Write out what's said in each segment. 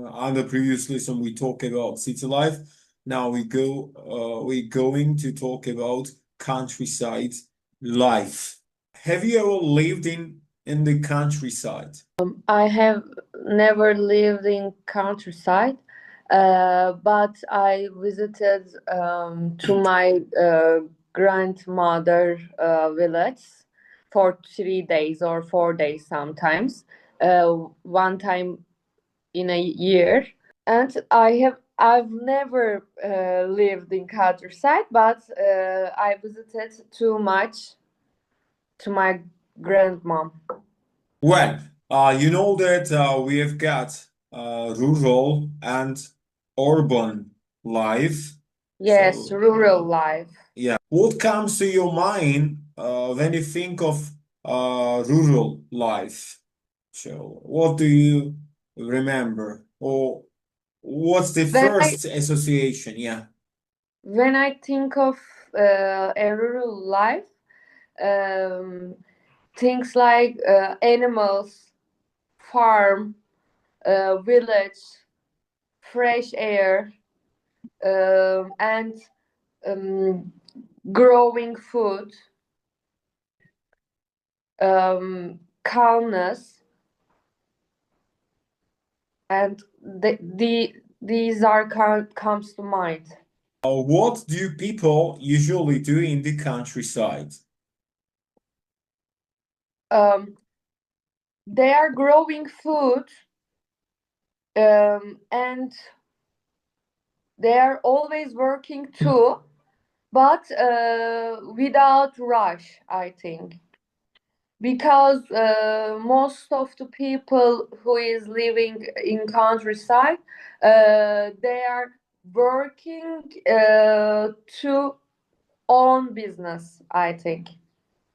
On the previous lesson, we talked about city life. Now we're going to talk about countryside life. Have you ever lived in the countryside? I have never lived in countryside, but I visited to my grandmother village for 3 days or 4 days sometimes, one time in a year. And I've never lived in countryside, but I visited too much to my grandmom. Well, you know that we have got rural and urban life. Yes, So, rural life. yeah, what comes to your mind when you think of rural life? So, what do you remember, or what's the When I first association? Yeah. when I think of a rural life, um, things like animals, farm, village, fresh air, and um, growing food, calmness, and these are comes to mind. What do people usually do in the countryside? Um, they are growing food, and they are always working too, but without rush, I think, because most of the people who is living in countryside, they are working to own business, I think.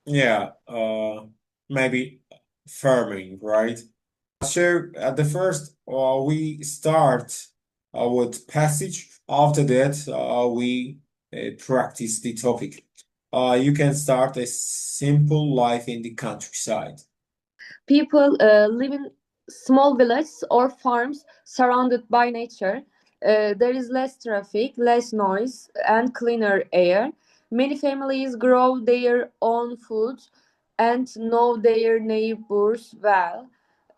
Yeah, maybe farming, right? So at the first, we start with passage. After that, we practice the topic. You can start a simple life in the countryside. People live in small villages or farms surrounded by nature. There is less traffic, less noise, and cleaner air. Many families grow their own food and know their neighbors well.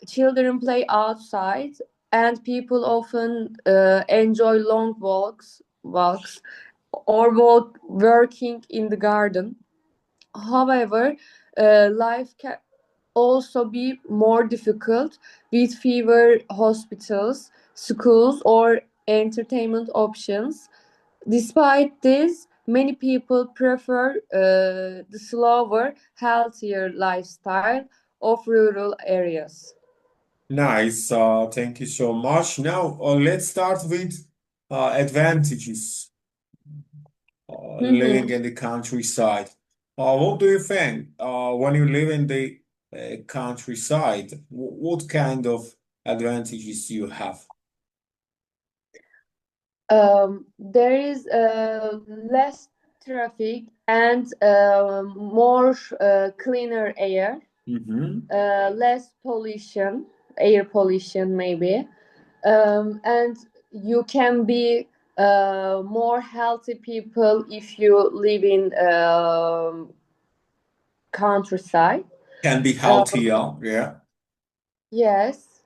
Children play outside, and people often enjoy long walks or working in the garden. However, life can also be more difficult with fewer hospitals, schools, or entertainment options. Despite this, many people prefer the slower, healthier lifestyle of rural areas. Nice. Thank you so much. Now, let's start with advantages living Mhm. in the countryside. What do you think when you live in the countryside? What kind of advantages do you have? There is less traffic and more cleaner air, Hmm. less pollution, air pollution maybe, and you can be more healthy people if you live in countryside. Can be Uh, healthier, yeah. yes.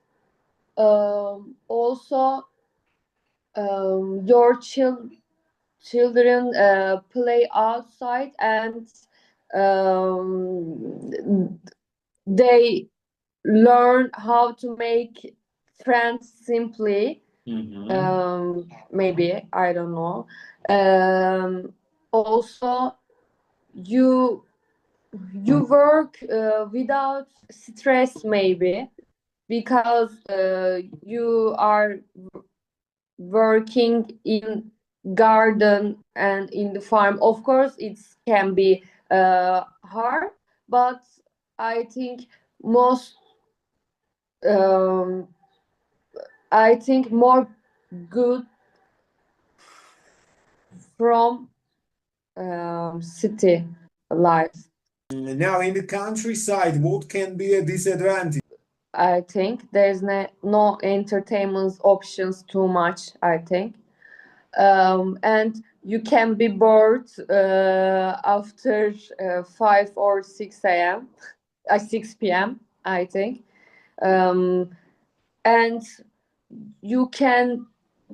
Also, your children play outside and um, they learn how to make friends simply. Hmm. Maybe I don't know. Also, you you work without stress maybe because you are working in garden and in the farm. Of course it can be hard, but I think most um, I think more good from city life. Now, in the countryside, what can be a disadvantage? I think there's no entertainment options too much, I think. And you can be bored after 5 or 6 a.m. 6 p.m. I think. And you can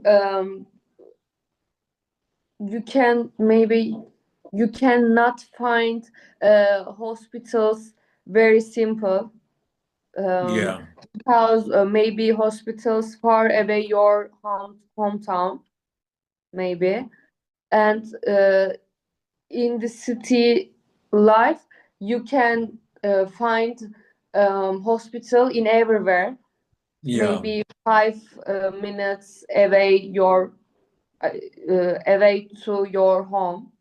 um, you cannot find hospitals very simple, Yeah, because maybe hospitals far away your hometown, maybe. And in the city life, you can find hospital in everywhere, yeah, maybe 5 minutes away to your home,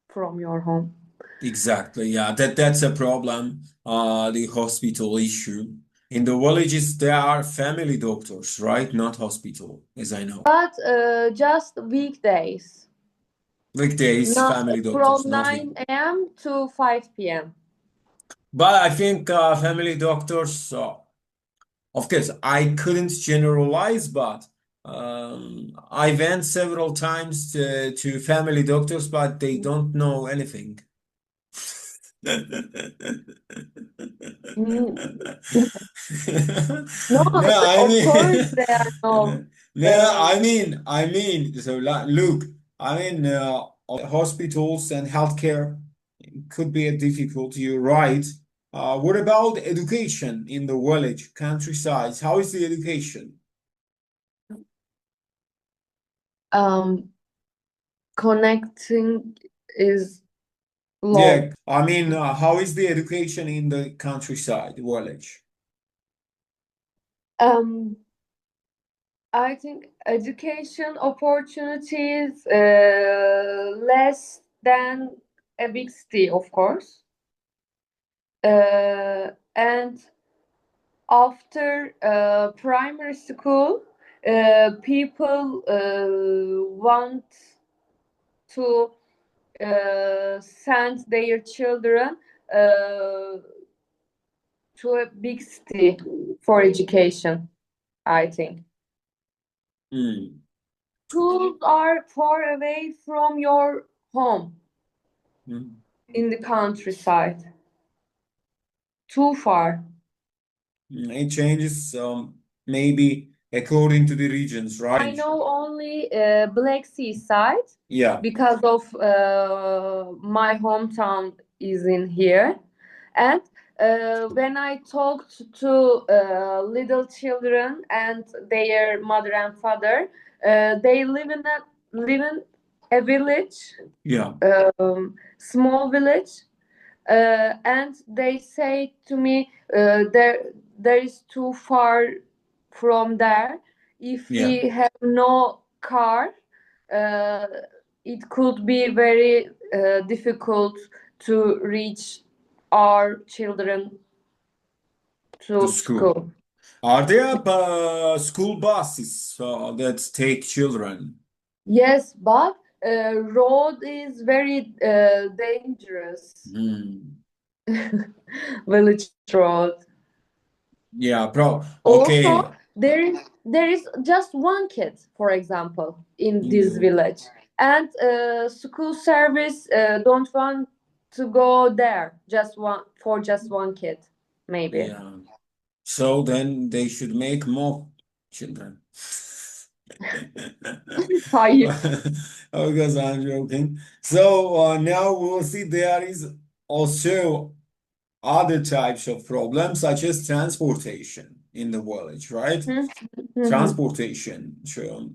from your home. exactly. Yeah, that's a problem. The hospital issue. In the villages, there are family doctors, right? Not hospital, as I know. But just weekdays, Weekdays, not family from doctors, not week. 9 a.m. to 5 p.m. But I think family doctors, of course, I couldn't generalize, but I went several times to family doctors, but they don't know anything. Mm, no, No, I of course mean, they are no. no, so look, I mean, hospitals and healthcare could be a difficulty, you're right. What about education in the village, countryside? How is the education? Um, Connecting is Yeah, low. I mean, how is the education in the countryside, village? Um, I think education opportunities less than a big city, of course. And after primary school, people want to send their children uh, to a big city for education, I think. Hmm. Schools are far away from your home Hmm. in the countryside. Too far. It changes maybe according to the regions, I right? know only Black Sea side, Yeah, because of my hometown is in here. And when I talked to little children and their mother and father, they live in a village, yeah, small village, and they say to me, there is too far from there. If yeah. we have no car, uh, it could be very difficult to reach our children The to school. school. Are there school buses that take children? Yes, but road is very dangerous. Hmm. Village road. Yeah, bro. Also, Okay. there is just one kid, for example, in In this the village, and school service don't want to go there just one kid, maybe. yeah. So then they should make more children. Hayır. Because I'm joking. So now we'll see there is also other types of problems such as transportation in the village, right? Hı hı hı. Transportation. So,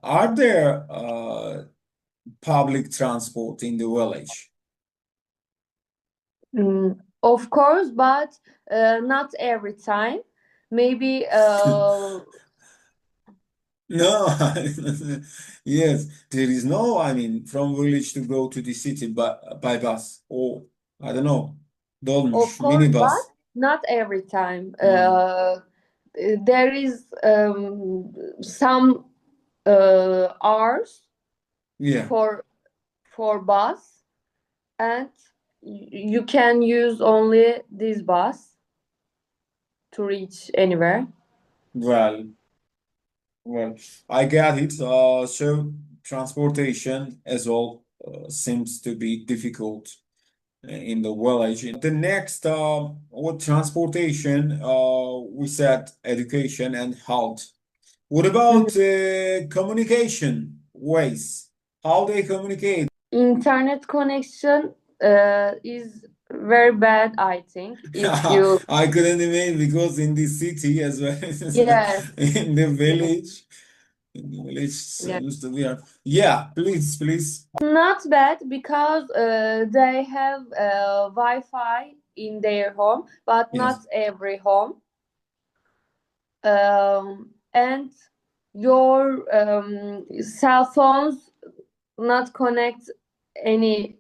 are there public transport in the village? Of course, but not every time. Maybe No, yes, there is no, I mean, from village to go to the city by bus or I don't know, of dolmuş, course, but minibus. not every time. Hmm. There is some hours Yeah. for bus, and you can use only this bus. to reach anywhere. Well, I get it. So transportation as well seems to be difficult in the village. The next, with transportation, we said education and health. What about communication ways? How they communicate? Internet connection is very bad, I think. If you I couldn't imagine because in the city as well as Yes, in the yes, village. In the village yes. seems to be hard. Yeah, please. Not bad because they have Wi-Fi in their home, but not Yes. every home. And your cell phones not connect any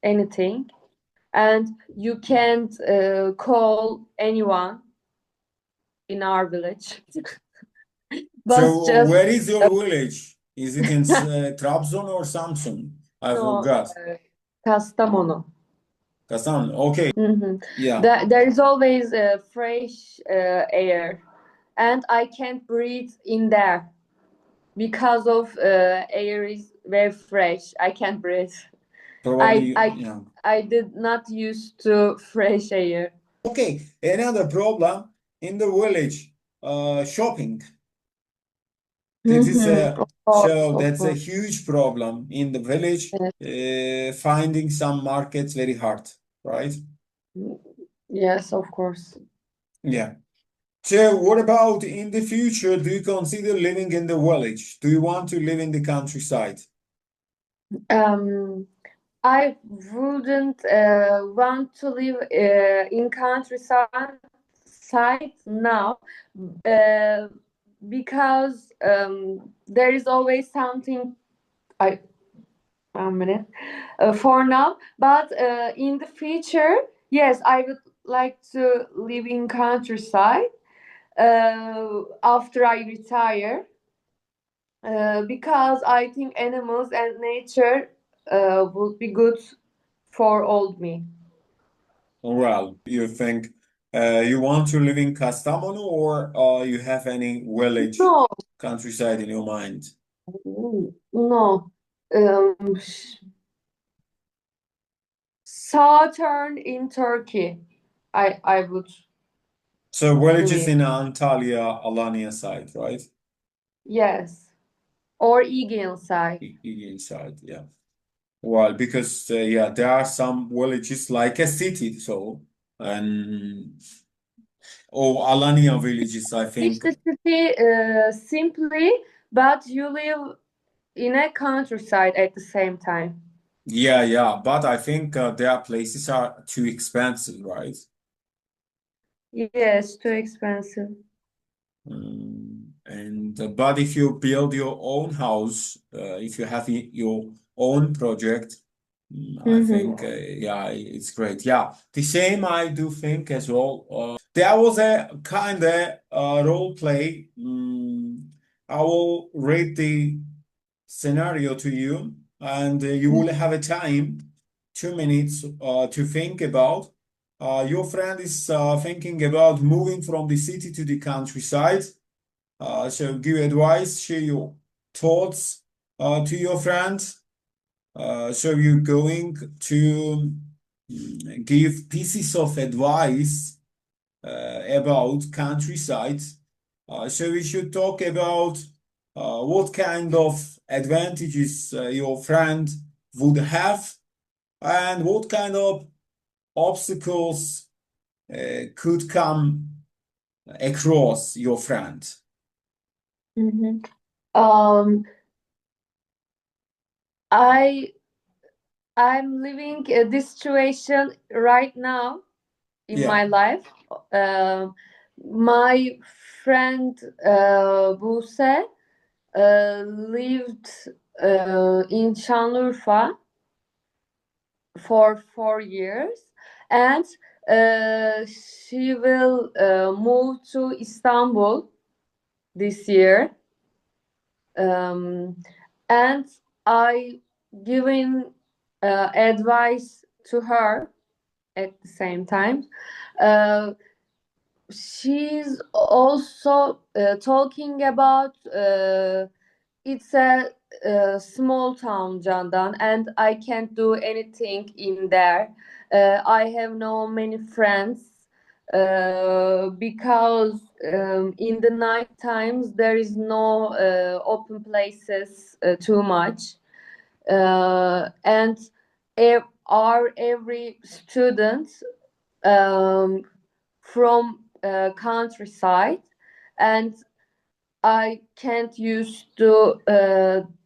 anything, and you can't call anyone in our village. But So just where is your village? Is it in Trabzon or Samsun? I no, forgot. Kastamonu. Kastan. Okay. Mhm. Yeah. There is always fresh air, and I can't breathe in there because of air is very fresh. I can't breathe. I Probably. I Yeah. I did not used to fresh air. Okay. Another problem in the village, shopping. This is Of course, so of that's a course. huge problem in the village. Yes. Finding some markets very hard, right? Yes, of course. Yeah. So what about in the future? Do you consider living in the village? Do you want to live in the countryside? Um, I wouldn't want to live in countryside now, uh, because there is always something. I 1 minute for now, but in the future, yes, I would like to live in countryside after I retire, because I think animals and nature would be good for old me. Well, you think you want to live in Kastamonu or you have any village No, countryside in your mind? no. Southern in Turkey, I would So villages live. in Antalya, Alanya side, right? Yes, or Egean side. Side, yeah. Well, because yeah, there are some villages like a city, so and or Alanya villages, I Reach think. the city simply, but you live in a countryside at the same time. Yeah, but I think their places are too expensive, right? Yes, too expensive. And but if you build your own house, if you have your own project, I think Mm-hmm. yeah, it's great. Yeah, the same I do think as well. There was a kind of role play. I will read the scenario to you, and you will have a time, 2 minutes, to think about. Your friend is thinking about moving from the city to the countryside. So give advice, share your thoughts to your friend. So you're going to give pieces of advice about countryside. So we should talk about what kind of advantages your friend would have and what kind of obstacles could come across your friend. Mm-hmm. Um, I I'm living this situation right now in Yeah. my life. Um, my friend Buse lived in Şanlıurfa for 4 years, and she will move to Istanbul this year. And I giving advice to her at the same time. Uh, she's also talking about it's a small town, Candan, and I can't do anything in there. I have no many friends because in the night times there is no open places too much, and our every student from countryside, and I can't use to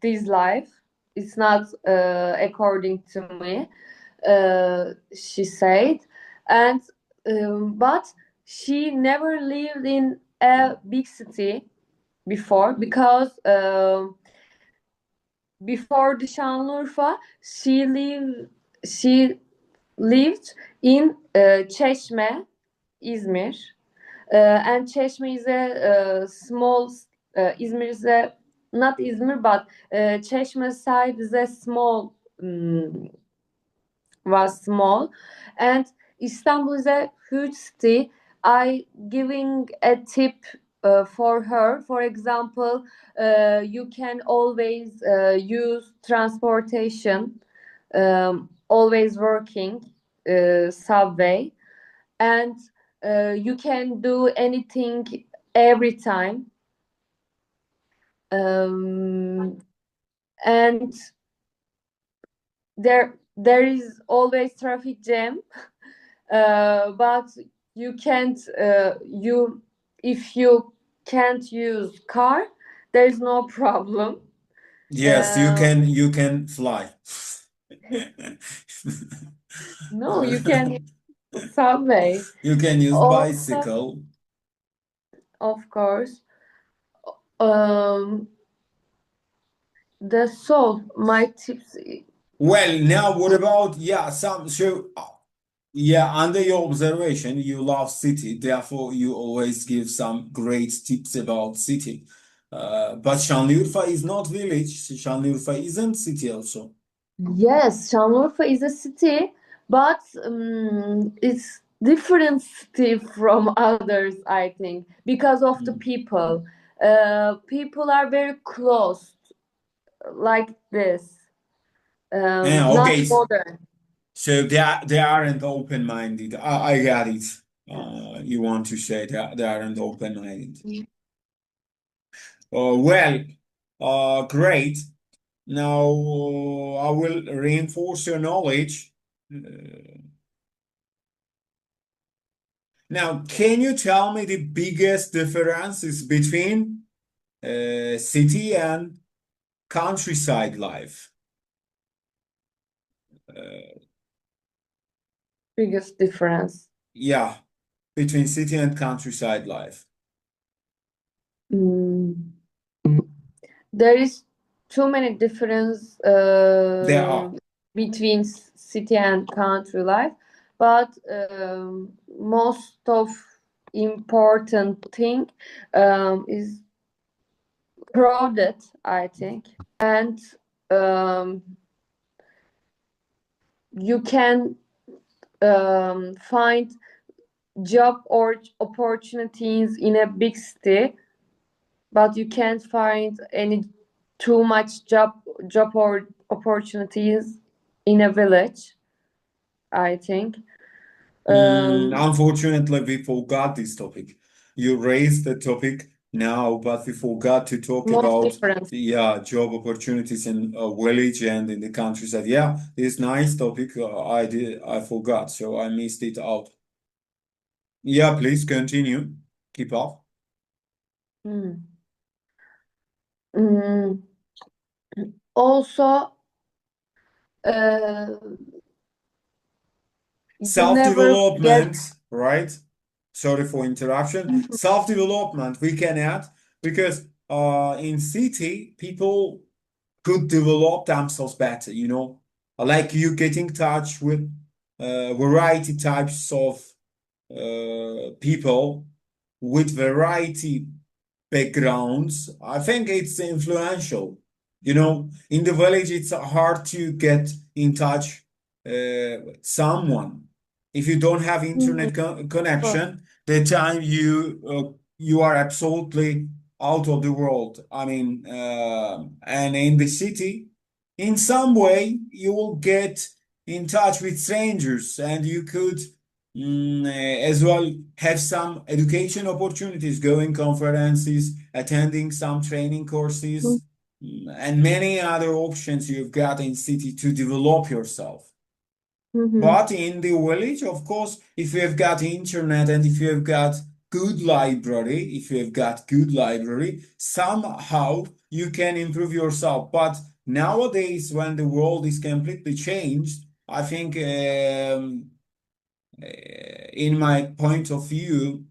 this life. It's not according to me, she said, and but she never lived in a big city before because before the Şanlıurfa, she lived in Çeşme, İzmir. And Çeşme is a small, İzmir is a, not İzmir, but Çeşme side is a small, was small. And Istanbul is a huge city. I giving a tip for her. For example, you can always use transportation, always working, subway, and you can do anything every time, and there is always traffic jam, but you can't you if you can't use car, there is no problem. Yes, you can fly. No, you can use subway. You can use Also, bicycle. of course, that's all my tips. Well, now what about yeah, under your observation, you love city, therefore you always give some great tips about city. But Şanlıurfa is not village. Şanlıurfa isn't city also. Yes, Şanlıurfa is a city, but it's different city from others, I think, because of the people. People are very close, like this. Not Okay, modern. so they aren't open-minded. I got it. You want to say that they aren't open-minded. Great. Now I will reinforce your knowledge. Now, can you tell me the biggest differences between city and countryside life? Biggest difference. Yeah, between city and countryside life. There is too many difference There are. between city and country life, but most of important thing is crowded, I think, and you can find job or opportunities in a big city, but you can't find any too much job or opportunities in a village, I think. Unfortunately, we forgot this topic. You raised the topic now, but we forgot to talk about difference. Job opportunities in a village and in the countryside. Yeah, this nice topic. I forgot, so I missed it out. Yeah, please continue. Keep up. Also, self-development, right? Sorry for interruption. Self-development we can add because in city people could develop themselves better, like you get in touch with variety types of people with variety backgrounds. I think it's influential. In the village, it's hard to get in touch with someone. If you don't have internet connection, the time you are absolutely out of the world. I mean, and in the city, in some way, you will get in touch with strangers, and you could as well have some education opportunities, going conferences, attending some training courses, and many other options you've got in city to develop yourself. But in the village, of course, if you have got internet and if you have got good library, somehow you can improve yourself. But nowadays, when the world is completely changed, I think, in my point of view,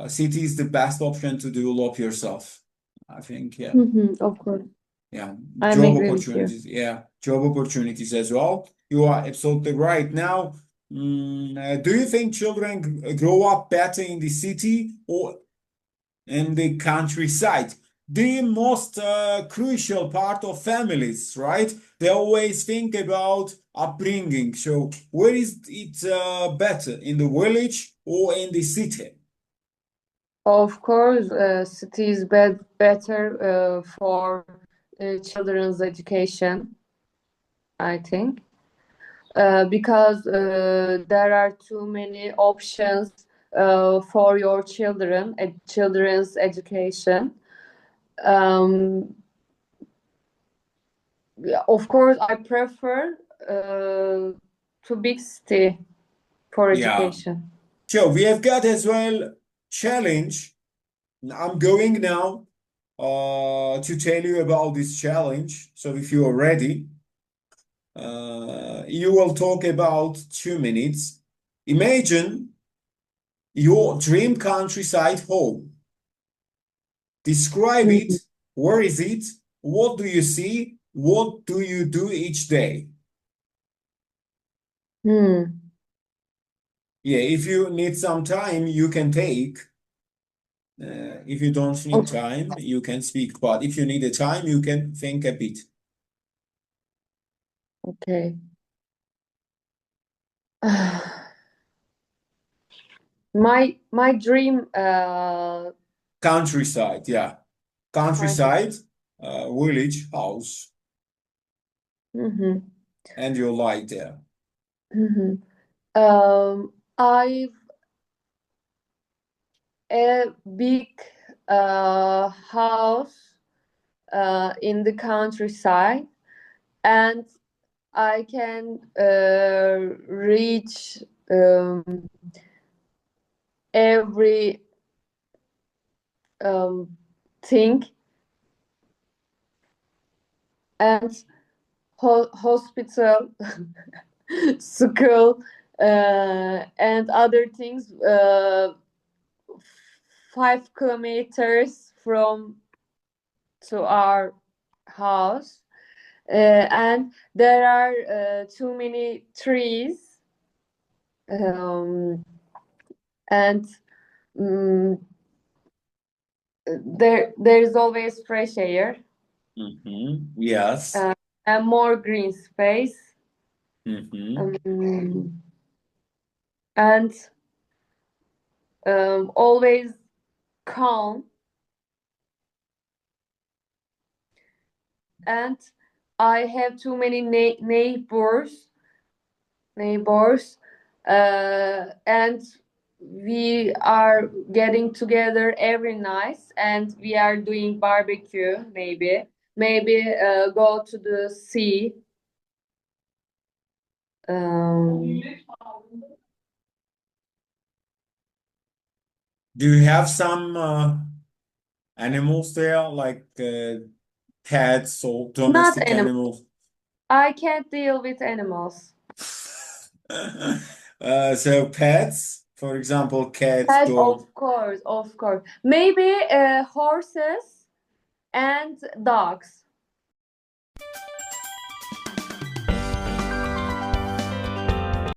city is the best option to develop yourself. I think, yeah. Of course. Yeah, I'm job agree with you. opportunities. Yeah, job opportunities as well. You are absolutely right. Now, do you think children grow up better in the city or in the countryside? The most crucial part of families, right? They always think about upbringing. So, where is it better, in the village or in the city? Of course, city is better for children's education, I think, because there are too many options for your children's education. Of course, I prefer to big city for Yeah. education. So, we have got as well challenge. I'm going now to tell you about this challenge. So if you are ready, you will talk about 2 minutes. Imagine your dream countryside home. Describe it. Where is it? What do you see? What do you do each day? Hmm. Yeah, if you need some time, you can take. If you don't need time, you can speak. But if you need a time, you can think a bit. Okay. My dream Countryside, yeah. Countryside, village, house, and you like there. I've a big house in the countryside, and I can reach every thing, and hospital, school, and other things 5 kilometers from to our house, and there are too many trees, and there's always fresh air, Yes. and more green space, and always calm, and I have too many neighbors, and we are getting together every night, and we are doing barbecue, maybe go to the sea. Do you have some animals there, like pets or Not domestic animals. animals? I can't deal with animals. So pets, for example, cats, Pets, dogs. of course. Maybe horses and dogs.